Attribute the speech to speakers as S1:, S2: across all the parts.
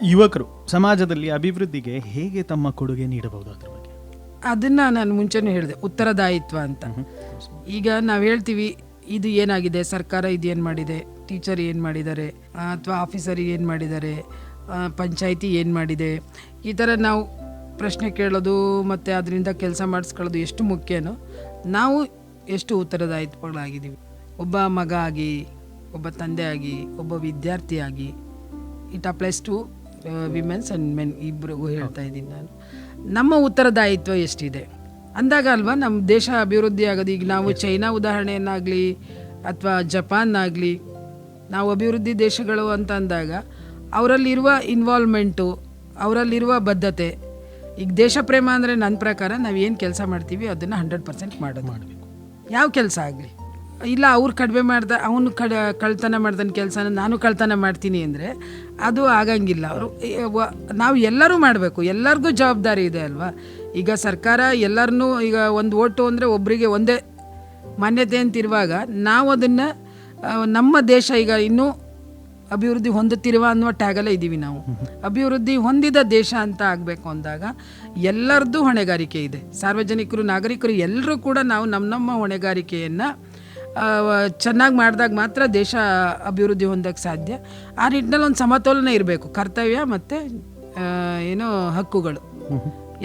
S1: ಯುವಕರು ಸಮಾಜದಲ್ಲಿ ಅಭಿವೃದ್ಧಿಗೆ ಹೇಗೆ ತಮ್ಮ ಕೊಡುಗೆ ನೀಡಬಹುದು ಅದ್ರ ಬಗ್ಗೆ?
S2: ಅದನ್ನು ನಾನು ಮುಂಚೆನೇ ಹೇಳಿದೆ, ಉತ್ತರದಾಯಿತ್ವ ಅಂತ. ಈಗ ನಾವು ಹೇಳ್ತೀವಿ ಇದು ಏನಾಗಿದೆ, ಸರ್ಕಾರ ಇದು ಏನು ಮಾಡಿದೆ, ಟೀಚರ್ ಏನು ಮಾಡಿದ್ದಾರೆ, ಅಥವಾ ಆಫೀಸರ್ ಏನು ಮಾಡಿದ್ದಾರೆ, ಪಂಚಾಯಿತಿ ಏನು ಮಾಡಿದೆ, ಈ ಥರ ನಾವು ಪ್ರಶ್ನೆ ಕೇಳೋದು ಮತ್ತು ಅದರಿಂದ ಕೆಲಸ ಮಾಡಿಸ್ಕೊಳ್ಳೋದು ಎಷ್ಟು ಮುಖ್ಯನೋ ನಾವು ಎಷ್ಟು ಉತ್ತರದಾಯಿತ್ವಗಳಾಗಿದ್ದೀವಿ. ಒಬ್ಬ ಮಗ ಆಗಿ, ಒಬ್ಬ ತಂದೆ ಆಗಿ, ಒಬ್ಬ ವಿದ್ಯಾರ್ಥಿಯಾಗಿ. It applies to women's and men ಇಬ್ಬರಿಗೂ ಹೇಳ್ತಾ ಇದ್ದೀನಿ ನಾನು. ನಮ್ಮ ಉತ್ತರದಾಯಿತ್ವ ಎಷ್ಟಿದೆ ಅಂದಾಗ ಅಲ್ವಾ ನಮ್ಮ ದೇಶ ಅಭಿವೃದ್ಧಿ ಆಗೋದು. ಈಗ ನಾವು ಚೈನಾ ಉದಾಹರಣೆಯನ್ನಾಗಲಿ ಅಥವಾ ಜಪಾನ್ ಆಗಲಿ, ನಾವು ಅಭಿವೃದ್ಧಿ ದೇಶಗಳು ಅಂತ ಅಂದಾಗ ಅವರಲ್ಲಿರುವ ಇನ್ವಾಲ್ವ್ಮೆಂಟು, ಅವರಲ್ಲಿರುವ ಬದ್ಧತೆ. ಈಗ ದೇಶ ಪ್ರೇಮ ಅಂದರೆ ನನ್ನ ಪ್ರಕಾರ ನಾವು ಏನು ಕೆಲಸ ಮಾಡ್ತೀವಿ ಅದನ್ನು 100% ಮಾಡಬೇಕು. ಯಾವ ಕೆಲಸ ಆಗಲಿ, ಇಲ್ಲ ಅವ್ರು ಕಡಿಮೆ ಮಾಡ್ದ ಅವನು ಕಳ್ತನ ಮಾಡ್ದನ ಕೆಲಸನ ನಾನು ಕಳ್ತನ ಮಾಡ್ತೀನಿ ಅಂದರೆ ಅದು ಆಗಂಗಿಲ್ಲ. ಅವರು ನಾವು ಎಲ್ಲರೂ ಮಾಡಬೇಕು, ಎಲ್ಲರಿಗೂ ಜವಾಬ್ದಾರಿ ಇದೆ ಅಲ್ವಾ. ಈಗ ಸರ್ಕಾರ ಎಲ್ಲರನ್ನೂ, ಈಗ ಒಂದು ಓಟು ಅಂದರೆ ಒಬ್ಬರಿಗೆ ಒಂದೇ ಮಾನ್ಯತೆ ಅಂತಿರುವಾಗ ನಾವು ಅದನ್ನು ನಮ್ಮ ದೇಶ ಈಗ ಇನ್ನೂ ಅಭಿವೃದ್ಧಿ ಹೊಂದುತ್ತಿರುವ ಅನ್ನುವ ಟ್ಯಾಗಲ್ಲೇ ಇದ್ದೀವಿ ನಾವು. ಅಭಿವೃದ್ಧಿ ಹೊಂದಿದ ದೇಶ ಅಂತ ಆಗಬೇಕು ಅಂದಾಗ ಎಲ್ಲರದ್ದು ಹೊಣೆಗಾರಿಕೆ ಇದೆ. ಸಾರ್ವಜನಿಕರು, ನಾಗರಿಕರು ಎಲ್ಲರೂ ಕೂಡ ನಾವು ನಮ್ಮ ಹೊಣೆಗಾರಿಕೆಯನ್ನು ಚೆನ್ನಾಗಿ ಮಾಡಿದಾಗ ಮಾತ್ರ ದೇಶ ಅಭಿವೃದ್ಧಿ ಹೊಂದಕ್ಕೆ ಸಾಧ್ಯ. ಆ ನಿಟ್ಟಿನಲ್ಲಿ ಒಂದು ಸಮತೋಲನ ಇರಬೇಕು. ಕರ್ತವ್ಯ ಮತ್ತು ಹಕ್ಕುಗಳು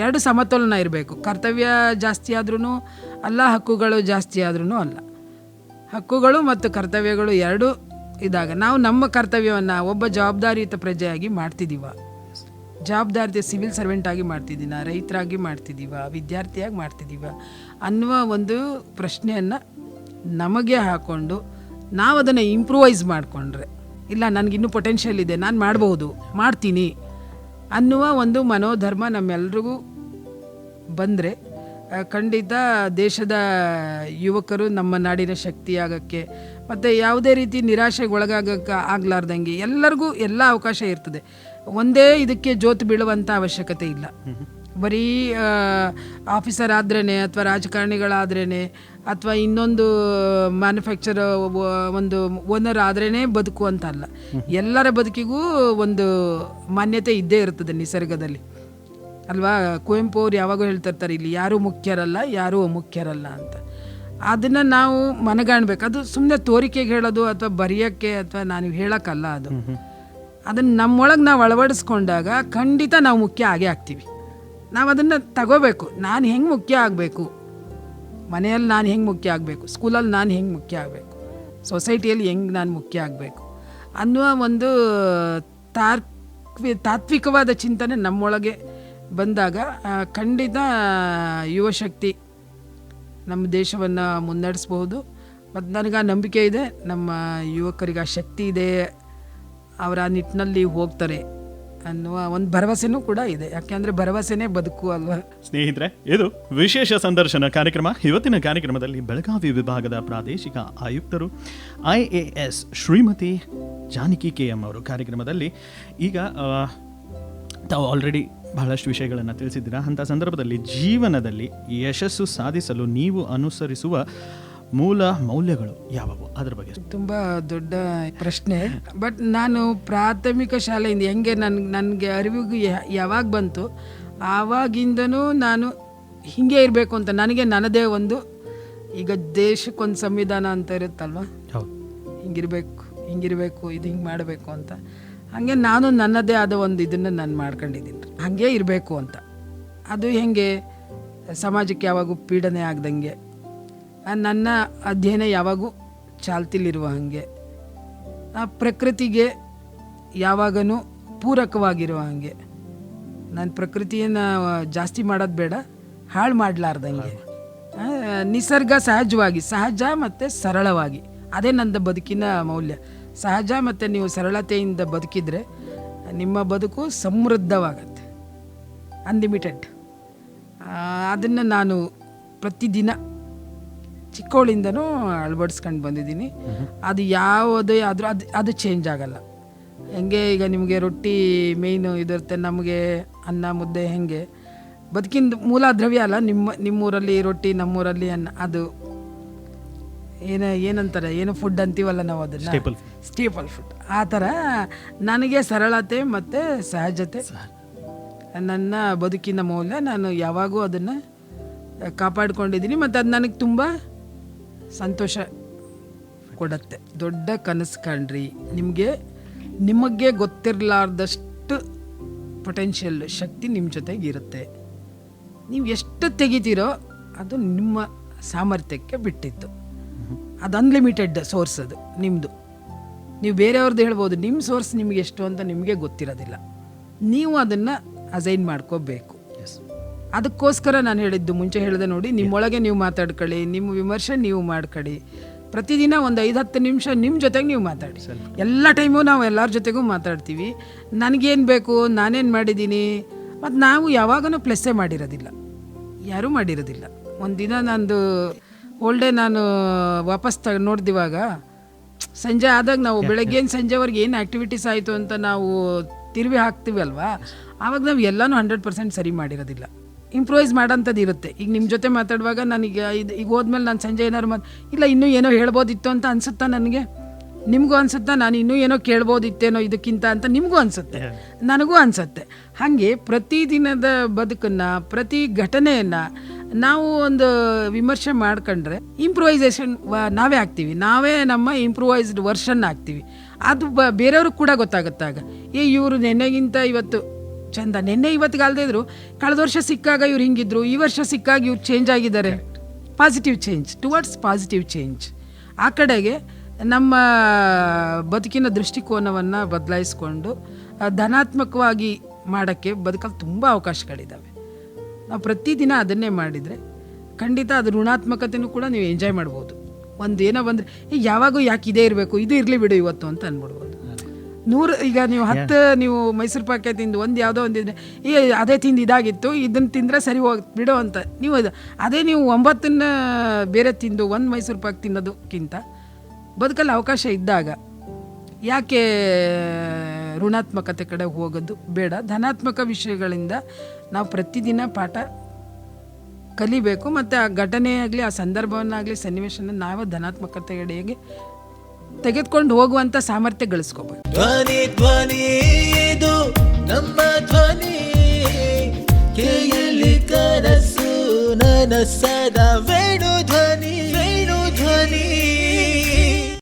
S2: ಎರಡು ಸಮತೋಲನ ಇರಬೇಕು. ಕರ್ತವ್ಯ ಜಾಸ್ತಿ ಆದ್ರೂ ಅಲ್ಲ, ಹಕ್ಕುಗಳು ಜಾಸ್ತಿ ಆದ್ರೂ ಅಲ್ಲ. ಹಕ್ಕುಗಳು ಮತ್ತು ಕರ್ತವ್ಯಗಳು ಎರಡೂ ಇದ್ದಾಗ ನಾವು ನಮ್ಮ ಕರ್ತವ್ಯವನ್ನು ಒಬ್ಬ ಜವಾಬ್ದಾರಿಯುತ ಪ್ರಜೆಯಾಗಿ ಮಾಡ್ತಿದ್ದೀವ, ಜವಾಬ್ದಾರಿಯುತ ಸಿವಿಲ್ ಸರ್ವೆಂಟ್ ಆಗಿ ಮಾಡ್ತಿದ್ದೀನ, ರೈತರಾಗಿ ಮಾಡ್ತಿದ್ದೀವ, ವಿದ್ಯಾರ್ಥಿಯಾಗಿ ಮಾಡ್ತಿದ್ದೀವ ಅನ್ನುವ ಒಂದು ಪ್ರಶ್ನೆಯನ್ನು ನಮಗೆ ಹಾಕ್ಕೊಂಡು ನಾವು ಅದನ್ನು ಇಂಪ್ರೂವೈಸ್ ಮಾಡಿಕೊಂಡ್ರೆ, ಇಲ್ಲ ನನಗಿನ್ನೂ ಪೊಟೆನ್ಷಿಯಲ್ ಇದೆ, ನಾನು ಮಾಡ್ಬೋದು, ಮಾಡ್ತೀನಿ ಅನ್ನುವ ಒಂದು ಮನೋಧರ್ಮ ನಮ್ಮೆಲ್ರಿಗೂ ಬಂದರೆ ಖಂಡಿತ ದೇಶದ ಯುವಕರು ನಮ್ಮ ನಾಡಿನ ಶಕ್ತಿಯಾಗಕ್ಕೆ ಮತ್ತು ಯಾವುದೇ ರೀತಿ ನಿರಾಶೆಗೆ ಒಳಗಾಗಕ್ಕೆ ಆಗ್ಲಾರ್ದಂಗೆ ಎಲ್ಲರಿಗೂ ಎಲ್ಲ ಅವಕಾಶ ಇರ್ತದೆ. ಒಂದೇ ಇದಕ್ಕೆ ಜೋತು ಬೀಳುವಂಥ ಅವಶ್ಯಕತೆ ಇಲ್ಲ. ಬರೀ ಆಫೀಸರ್ ಆದ್ರೇ ಅಥವಾ ರಾಜಕಾರಣಿಗಳಾದ್ರೇ ಅಥವಾ ಇನ್ನೊಂದು ಮ್ಯಾನುಫ್ಯಾಕ್ಚರ್ ಒಂದು ಓನರ್ ಆದ್ರೇ ಬದುಕು ಅಂತ ಅಲ್ಲ. ಎಲ್ಲರ ಬದುಕಿಗೂ ಒಂದು ಮಾನ್ಯತೆ ಇದ್ದೇ ಇರ್ತದೆ ನಿಸರ್ಗದಲ್ಲಿ ಅಲ್ವಾ. ಕುವೆಂಪು ಅವ್ರು ಯಾವಾಗೂ ಹೇಳ್ತಿರ್ತಾರೆ, ಇಲ್ಲಿ ಯಾರೂ ಮುಖ್ಯರಲ್ಲ, ಯಾರೂ ಮುಖ್ಯರಲ್ಲ ಅಂತ. ಅದನ್ನು ನಾವು ಮನಗಾಣ್ಬೇಕು. ಅದು ಸುಮ್ಮನೆ ತೋರಿಕೆಗೆ ಹೇಳೋದು ಅಥವಾ ಬರೆಯೋಕ್ಕೆ ಅಥವಾ ನಾನು ಹೇಳೋಕ್ಕಲ್ಲ. ಅದನ್ನು ನಮ್ಮೊಳಗೆ ನಾವು ಅಳವಡಿಸ್ಕೊಂಡಾಗ ಖಂಡಿತ ನಾವು ಮುಖ್ಯ ಆಗೇ ಆಗ್ತೀವಿ. ನಾವು ಅದನ್ನು ತಗೋಬೇಕು. ನಾನು ಹೆಂಗೆ ಮುಖ್ಯ ಆಗಬೇಕು, ಮನೆಯಲ್ಲಿ ನಾನು ಹೆಂಗೆ ಮುಖ್ಯ ಆಗಬೇಕು, ಸ್ಕೂಲಲ್ಲಿ ನಾನು ಹೆಂಗೆ ಮುಖ್ಯ ಆಗಬೇಕು, ಸೊಸೈಟಿಯಲ್ಲಿ ಹೆಂಗೆ ನಾನು ಮುಖ್ಯ ಆಗಬೇಕು ಅನ್ನುವ ಒಂದು ತಾತ್ವಿಕವಾದ ಚಿಂತನೆ ನಮ್ಮೊಳಗೆ ಬಂದಾಗ ಖಂಡಿತ ಯುವಶಕ್ತಿ ನಮ್ಮ ದೇಶವನ್ನು ಮುನ್ನಡೆಸ್ಬೋದು. ಮತ್ತು ನನಗೆ ಆ ನಂಬಿಕೆ ಇದೆ, ನಮ್ಮ ಯುವಕರಿಗೆ ಆ ಶಕ್ತಿ ಇದೆ, ಅವರ ಆ ನಿಟ್ಟಿನಲ್ಲಿ ಹೋಗ್ತಾರೆ ಅನ್ನುವ ಒಂದು ಭರವಸೆನೂ ಕೂಡ ಇದೆ. ಯಾಕೆಂದರೆ ಭರವಸೆನೇ ಬದುಕು ಅಲ್ವಾ.
S1: ಸ್ನೇಹಿತರೆ, ಇದು ವಿಶೇಷ ಸಂದರ್ಶನ ಕಾರ್ಯಕ್ರಮ. ಇವತ್ತಿನ ಕಾರ್ಯಕ್ರಮದಲ್ಲಿ ಬೆಳಗಾವಿ ವಿಭಾಗದ ಪ್ರಾದೇಶಿಕ ಆಯುಕ್ತರು IAS ಶ್ರೀಮತಿ ಜಾನಕಿ KM ಅವರು ಕಾರ್ಯಕ್ರಮದಲ್ಲಿ. ಈಗ ತಾವು ಆಲ್ರೆಡಿ ಬಹಳಷ್ಟು ವಿಷಯಗಳನ್ನು ತಿಳಿಸಿದ್ದೀರಾ. ಅಂಥ ಸಂದರ್ಭದಲ್ಲಿ ಜೀವನದಲ್ಲಿ ಯಶಸ್ಸು ಸಾಧಿಸಲು ನೀವು ಅನುಸರಿಸುವ ಮೂಲ ಮೌಲ್ಯಗಳು ಯಾವುವು, ಅದರ ಬಗ್ಗೆ?
S2: ತುಂಬ ದೊಡ್ಡ ಪ್ರಶ್ನೆ. ಬಟ್ ನಾನು ಪ್ರಾಥಮಿಕ ಶಾಲೆಯಿಂದ ಹೆಂಗೆ ನನಗೆ ಅರಿವಿಗೂ ಯಾವಾಗ ಬಂತು ಆವಾಗಿಂದನೂ ನಾನು ಹೀಗೆ ಇರಬೇಕು ಅಂತ ನನಗೆ ನನ್ನದೇ ಒಂದು, ಈಗ ದೇಶಕ್ಕೊಂದು ಸಂವಿಧಾನ ಅಂತ ಇರುತ್ತಲ್ವ, ಹಿಂಗಿರಬೇಕು ಇದು ಹಿಂಗೆ ಮಾಡಬೇಕು ಅಂತ, ಹಾಗೆ ನಾನು ನನ್ನದೇ ಆದ ಒಂದು ಇದನ್ನು ನಾನು ಮಾಡ್ಕೊಂಡಿದ್ದೀನಿ, ಹಾಗೆ ಇರಬೇಕು ಅಂತ. ಅದು ಹೆಂಗೆ ಸಮಾಜಕ್ಕೆ ಯಾವಾಗೂ ಪೀಡನೆ ಆಗ್ದಂಗೆ, ನನ್ನ ಅಧ್ಯಯನ ಯಾವಾಗೂ ಚಾಲ್ತಿಲಿರುವ ಹಾಗೆ, ಪ್ರಕೃತಿಗೆ ಯಾವಾಗನೂ ಪೂರಕವಾಗಿರುವ ಹಾಗೆ, ನಾನು ಪ್ರಕೃತಿಯನ್ನು ಜಾಸ್ತಿ ಮಾಡೋದು ಬೇಡ, ಹಾಳು ಮಾಡಲಾರ್ದಂಗೆ, ನಿಸರ್ಗ ಸಹಜವಾಗಿ, ಸಹಜ ಮತ್ತು ಸರಳವಾಗಿ, ಅದೇ ನನ್ನ ಬದುಕಿನ ಮೌಲ್ಯ. ಸಹಜ ಮತ್ತು ನೀವು ಸರಳತೆಯಿಂದ ಬದುಕಿದರೆ ನಿಮ್ಮ ಬದುಕು ಸಮೃದ್ಧವಾಗತ್ತೆ, ಅನ್ಲಿಮಿಟೆಡ್. ಅದನ್ನು ನಾನು ಪ್ರತಿದಿನ ಚಿಕ್ಕವಳಿಂದನೂ ಅಳವಡಿಸ್ಕೊಂಡು ಬಂದಿದ್ದೀನಿ. ಅದು ಯಾವುದೇ ಆದರೂ ಅದು ಚೇಂಜ್ ಆಗಲ್ಲ. ಹೆಂಗೆ ಈಗ ನಿಮಗೆ ರೊಟ್ಟಿ ಮೇಯ್ನು ಇದಿರುತ್ತೆ, ನಮಗೆ ಅನ್ನ ಮುದ್ದೆ ಹೆಂಗೆ ಬದುಕಿನ ಮೂಲ ದ್ರವ್ಯ ಅಲ್ಲ, ನಿಮ್ಮೂರಲ್ಲಿ ರೊಟ್ಟಿ ನಮ್ಮೂರಲ್ಲಿ ಅನ್ನ, ಅದು ಏನಂತಾರೆ, ಏನು ಫುಡ್ ಅಂತೀವಲ್ಲ ನಾವು ಅದನ್ನು,
S1: Staple
S2: ಸ್ಟೇಪಲ್ ಫುಡ್. ಆ ಥರ ನನಗೆ ಸರಳತೆ ಮತ್ತು ಸಹಜತೆ ನನ್ನ ಬದುಕಿನ ಮೌಲ್ಯ. ನಾನು ಯಾವಾಗೂ ಅದನ್ನು ಕಾಪಾಡ್ಕೊಂಡಿದ್ದೀನಿ ಮತ್ತು ಅದು ನನಗೆ ತುಂಬ ಸಂತೋಷ ಕೊಡುತ್ತೆ. ದೊಡ್ಡ ಕನಸು ಕಂಡ್ರಿ, ನಿಮಗೆ ಗೊತ್ತಿರಲಾರ್ದಷ್ಟು ಪೊಟೆನ್ಷಿಯಲ್ ಶಕ್ತಿ ನಿಮ್ಮ ಜೊತೆಗೆ ಇರುತ್ತೆ. ನೀವು ಎಷ್ಟು ತೆಗಿತೀರೋ ಅದು ನಿಮ್ಮ ಸಾಮರ್ಥ್ಯಕ್ಕೆ ಬಿಟ್ಟಿತ್ತು. ಅದು ಅನ್ಲಿಮಿಟೆಡ್ ಸೋರ್ಸ್, ಅದು ನಿಮ್ಮದು. ನೀವು ಬೇರೆಯವ್ರದ್ದು ಹೇಳ್ಬೋದು, ನಿಮ್ಮ ಸೋರ್ಸ್ ನಿಮಗೆ ಎಷ್ಟು ಅಂತ ನಿಮಗೆ ಗೊತ್ತಿರೋದಿಲ್ಲ. ನೀವು ಅದನ್ನು ಅಸೈನ್ ಮಾಡ್ಕೋಬೇಕು. ಅದಕ್ಕೋಸ್ಕರ ನಾನು ಹೇಳಿದ್ದು, ಮುಂಚೆ ಹೇಳಿದೆ ನೋಡಿ, ನಿಮ್ಮೊಳಗೆ ನೀವು ಮಾತಾಡ್ಕೊಳ್ಳಿ, ನಿಮ್ಮ ವಿಮರ್ಶೆ ನೀವು ಮಾಡ್ಕೊಳ್ಳಿ. ಪ್ರತಿದಿನ ಒಂದು 5-10 ನಿಮಿಷ ನಿಮ್ಮ ಜೊತೆಗೆ ನೀವು ಮಾತಾಡಿ. ಎಲ್ಲ ಟೈಮು ನಾವು ಎಲ್ಲರ ಜೊತೆಗೂ ಮಾತಾಡ್ತೀವಿ. ನನಗೇನು ಬೇಕು, ನಾನೇನು ಮಾಡಿದ್ದೀನಿ, ಮತ್ತು ನಾವು ಯಾವಾಗಲೂ ಪ್ಲಸ್ಸೇ ಮಾಡಿರೋದಿಲ್ಲ, ಯಾರೂ ಮಾಡಿರೋದಿಲ್ಲ. ಒಂದಿನ ನಂದು ಓಲ್ಡೇ ನಾನು ವಾಪಸ್ ನೋಡ್ದಿವಾಗ ಸಂಜೆ ಆದಾಗ ನಾವು ಬೆಳಗ್ಗೆಯಿಂದ ಸಂಜೆವರೆಗೆ ಏನು ಆ್ಯಕ್ಟಿವಿಟೀಸ್ ಆಯಿತು ಅಂತ ನಾವು ತಿರುವಿ ಹಾಕ್ತೀವಲ್ವಾ, ಆವಾಗ ನಾವು ಎಲ್ಲನೂ 100% ಸರಿ ಮಾಡಿರೋದಿಲ್ಲ. ಇಂಪ್ರೂವೈಸ್ ಮಾಡೋಂಥದ್ದು ಇರುತ್ತೆ. ಈಗ ನಿಮ್ಮ ಜೊತೆ ಮಾತಾಡುವಾಗ ನನಗೆ ಈಗ ಹೋದ್ಮೇಲೆ ನಾನು ಸಂಜೆ ಏನಾದ್ರು ಇಲ್ಲ ಇನ್ನೂ ಏನೋ ಹೇಳ್ಬೋದಿತ್ತು ಅಂತ ಅನಿಸುತ್ತಾ ನನಗೆ, ನಿಮಗೂ ಅನಿಸುತ್ತಾ ನಾನು ಇನ್ನೂ ಏನೋ ಕೇಳ್ಬೋದಿತ್ತೇನೋ ಇದಕ್ಕಿಂತ ಅಂತ ನಿಮಗೂ ಅನಿಸುತ್ತೆ, ನನಗೂ ಅನಿಸುತ್ತೆ. ಹಾಗೆ ಪ್ರತಿದಿನದ ಬದುಕನ್ನು, ಪ್ರತಿ ಘಟನೆಯನ್ನು ನಾವು ಒಂದು ವಿಮರ್ಶೆ ಮಾಡ್ಕೊಂಡ್ರೆ ಇಂಪ್ರೂವೈಸೇಷನ್ ನಾವೇ ಆಗ್ತೀವಿ, ನಾವೇ ನಮ್ಮ ಇಂಪ್ರೂವೈಸ್ಡ್ ವರ್ಷನ್ ಆಗ್ತೀವಿ. ಅದು ಬೇರೆಯವ್ರಿಗೆ ಕೂಡ ಗೊತ್ತಾಗುತ್ತಾಗ, ಇವರು ನೆನ್ನೆಗಿಂತ ಇವತ್ತು ಚಂದ, ನೆನ್ನೆ ಇವತ್ತಿಗಾಗದೇ ಇದ್ರು ಕಳೆದ ವರ್ಷ ಸಿಕ್ಕಾಗ ಇವ್ರು ಹಿಂಗಿದ್ರು, ಈ ವರ್ಷ ಸಿಕ್ಕಾಗ ಇವ್ರು ಚೇಂಜ್ ಆಗಿದ್ದಾರೆ. Positive change, towards positive change. ಆ ಕಡೆಗೆ ನಮ್ಮ ಬದುಕಿನ ದೃಷ್ಟಿಕೋನವನ್ನು ಬದಲಾಯಿಸ್ಕೊಂಡು ಧನಾತ್ಮಕವಾಗಿ ಮಾಡೋಕ್ಕೆ ಬದುಕಲ್ಲಿ ತುಂಬ ಅವಕಾಶಗಳಿದ್ದಾವೆ. ನಾವು ಪ್ರತಿದಿನ ಅದನ್ನೇ ಮಾಡಿದರೆ ಖಂಡಿತ ಅದು ಋಣಾತ್ಮಕತೆಯೂ ಕೂಡ ನೀವು ಎಂಜಾಯ್ ಮಾಡ್ಬೋದು. ಒಂದೇನೋ ಬಂದರೆ ಯಾವಾಗೂ ಯಾಕೆ ಇದೇ ಇರಬೇಕು, ಇದು ಇರಲಿ ಬಿಡು ಇವತ್ತು ಅಂತ ಅಂದ್ಬಿಡ್ಬೋದು. 100 ಈಗ ನೀವು 10 ನೀವು ಮೈಸೂರು ಪಾಕೆ ತಿಂದು ಒಂದು ಯಾವುದೋ ಒಂದಿದ್ರೆ ಅದೇ ತಿಂದು ಇದಾಗಿತ್ತು, ಇದನ್ನು ತಿಂದರೆ ಸರಿ ಹೋಗಿ ಬಿಡು ಅಂತ ನೀವು ಅದೇ ನೀವು 9 ಬೇರೆ ತಿಂದು 1 ಮೈಸೂರು ಪಾಕ್ ತಿನ್ನೋದಕ್ಕಿಂತ ಬದುಕಲ್ಲಿ ಅವಕಾಶ ಇದ್ದಾಗ ಯಾಕೆ ಋಣಾತ್ಮಕತೆ ಕಡೆ ಹೋಗೋದು ಬೇಡ. ಧನಾತ್ಮಕ ವಿಷಯಗಳಿಂದ ನಾವು ಪ್ರತಿದಿನ ಪಾಠ ಕಲಿಬೇಕು. ಮತ್ತು ಆ ಘಟನೆ ಆಗಲಿ, ಆ ಸಂದರ್ಭವನ್ನಾಗಲಿ, ಸನ್ನಿವೇಶನ ನಾವು ಧನಾತ್ಮಕತೆಗೆ ತೆಗೆದುಕೊಂಡು ಹೋಗುವಂಥ ಸಾಮರ್ಥ್ಯ ಗಳಿಸ್ಕೋಬೇಕು.
S3: ಧ್ವನಿ ಧ್ವನಿ ಇದು ನಮ್ಮ ಧ್ವನಿ, ಕೇಳಿ ಕನಸು ನನಸ